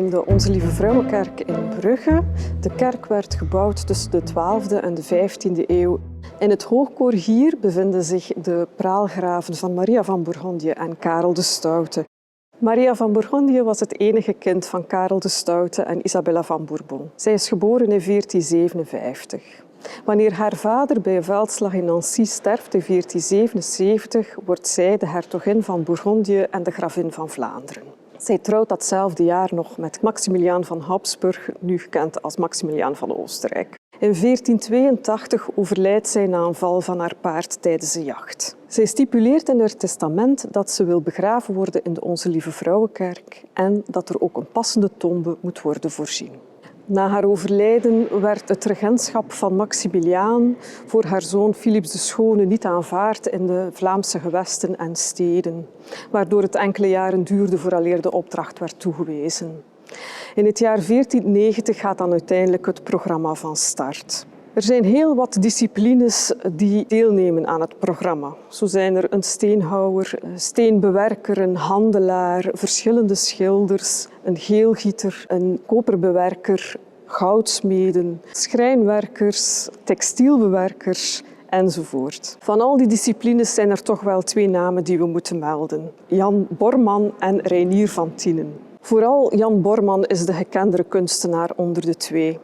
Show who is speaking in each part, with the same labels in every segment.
Speaker 1: in de Onze Lieve Vrouwenkerk in Brugge. De kerk werd gebouwd tussen de 12e en de 15e eeuw. In het hoogkoor hier bevinden zich de praalgraven van Maria van Bourgondië en Karel de Stoute. Maria van Bourgondië was het enige kind van Karel de Stoute en Isabella van Bourbon. Zij is geboren in 1457. Wanneer haar vader bij een veldslag in Nancy sterft in 1477, wordt zij de hertogin van Bourgondië en de gravin van Vlaanderen. Zij trouwt datzelfde jaar nog met Maximiliaan van Habsburg, nu gekend als Maximiliaan van Oostenrijk. In 1482 overlijdt zij na een val van haar paard tijdens een jacht. Zij stipuleert in haar testament dat ze wil begraven worden in de Onze Lieve Vrouwenkerk en dat er ook een passende tombe moet worden voorzien. Na haar overlijden werd het regentschap van Maximiliaan voor haar zoon Philips de Schone niet aanvaard in de Vlaamse gewesten en steden, waardoor het enkele jaren duurde vooraleer de opdracht werd toegewezen. In het jaar 1490 gaat dan uiteindelijk het programma van start. Er zijn heel wat disciplines die deelnemen aan het programma. Zo zijn er een steenhouwer, een steenbewerker, een handelaar, verschillende schilders, een geelgieter, een koperbewerker, goudsmeden, schrijnwerkers, textielbewerkers enzovoort. Van al die disciplines zijn er toch wel twee namen die we moeten melden. Jan Borman en Reinier van Tienen. Vooral Jan Borman is de gekendere kunstenaar onder de twee.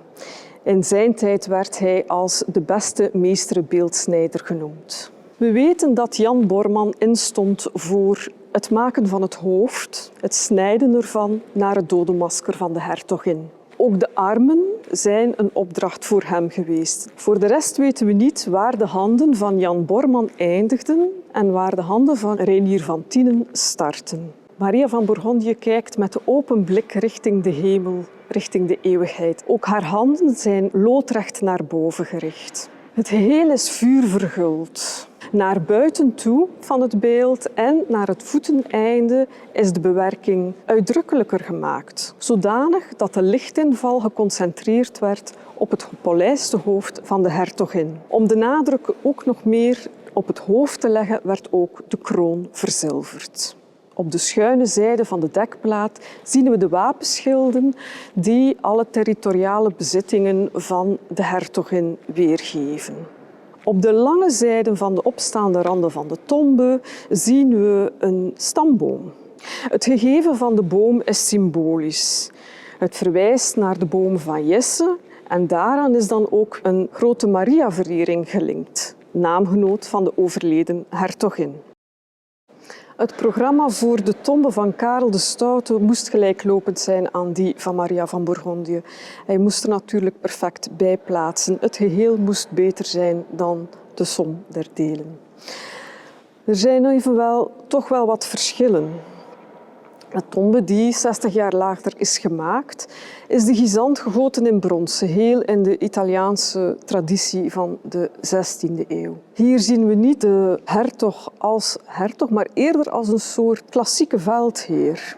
Speaker 1: In zijn tijd werd hij als de beste meesterbeeldsnijder genoemd. We weten dat Jan Borman instond voor het maken van het hoofd, het snijden ervan, naar het dodenmasker van de hertogin. Ook de armen zijn een opdracht voor hem geweest. Voor de rest weten we niet waar de handen van Jan Borman eindigden en waar de handen van Reinier van Tienen starten. Maria van Bourgondië kijkt met de open blik richting de hemel, richting de eeuwigheid. Ook haar handen zijn loodrecht naar boven gericht. Het geheel is vuurverguld. Naar buiten toe van het beeld en naar het voeteneinde is de bewerking uitdrukkelijker gemaakt, zodanig dat de lichtinval geconcentreerd werd op het gepolijste hoofd van de hertogin. Om de nadruk ook nog meer op het hoofd te leggen, werd ook de kroon verzilverd. Op de schuine zijde van de dekplaat zien we de wapenschilden die alle territoriale bezittingen van de hertogin weergeven. Op de lange zijde van de opstaande randen van de tombe zien we een stamboom. Het gegeven van de boom is symbolisch. Het verwijst naar de boom van Jesse en daaraan is dan ook een grote Maria-verering gelinkt, naamgenoot van de overleden hertogin. Het programma voor de tombe van Karel de Stoute moest gelijklopend zijn aan die van Maria van Bourgondië. Hij moest er natuurlijk perfect bij plaatsen. Het geheel moest beter zijn dan de som der delen. Er zijn evenwel toch wel wat verschillen. De tombe die 60 jaar later is gemaakt, is de gisant gegoten in brons, geheel in de Italiaanse traditie van de 16e eeuw. Hier zien we niet de hertog als hertog, maar eerder als een soort klassieke veldheer.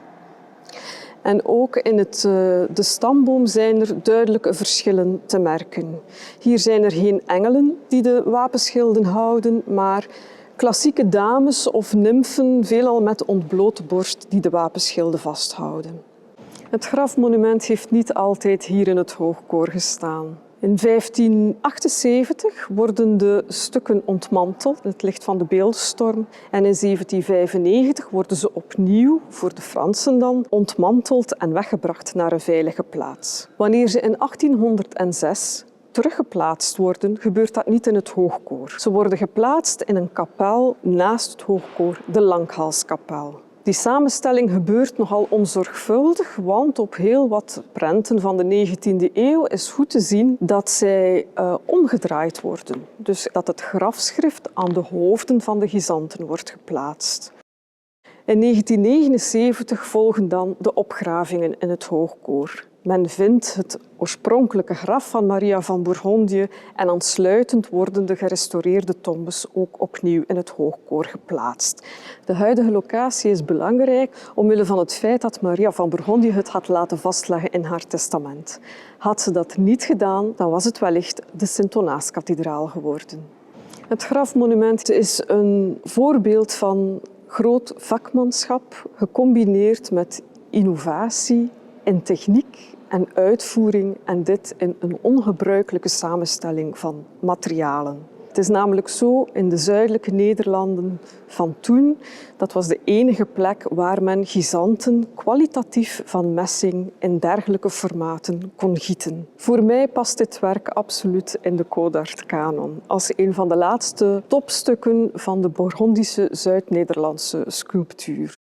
Speaker 1: En ook in de stamboom zijn er duidelijke verschillen te merken. Hier zijn er geen engelen die de wapenschilden houden, maar klassieke dames of nymfen, veelal met ontblote borst, die de wapenschilden vasthouden. Het grafmonument heeft niet altijd hier in het hoogkoor gestaan. In 1578 worden de stukken ontmanteld in het licht van de beeldenstorm en in 1795 worden ze opnieuw, voor de Fransen dan, ontmanteld en weggebracht naar een veilige plaats. Wanneer ze in 1806 teruggeplaatst worden, gebeurt dat niet in het hoogkoor. Ze worden geplaatst in een kapel naast het hoogkoor, de Langhalskapel. Die samenstelling gebeurt nogal onzorgvuldig, want op heel wat prenten van de 19e eeuw is goed te zien dat zij omgedraaid worden. Dus dat het grafschrift aan de hoofden van de gezanten wordt geplaatst. In 1979 volgen dan de opgravingen in het hoogkoor. Men vindt het oorspronkelijke graf van Maria van Bourgondië en aansluitend worden de gerestaureerde tombes ook opnieuw in het hoogkoor geplaatst. De huidige locatie is belangrijk omwille van het feit dat Maria van Bourgondië het had laten vastleggen in haar testament. Had ze dat niet gedaan, dan was het wellicht de Sint-Donaaskathedraal geworden. Het grafmonument is een voorbeeld van groot vakmanschap, gecombineerd met innovatie in techniek en uitvoering en dit in een ongebruikelijke samenstelling van materialen. Het is namelijk zo in de zuidelijke Nederlanden van toen, dat was de enige plek waar men gisanten kwalitatief van messing in dergelijke formaten kon gieten. Voor mij past dit werk absoluut in de Godard-kanon als een van de laatste topstukken van de Bourgondische Zuid-Nederlandse sculptuur.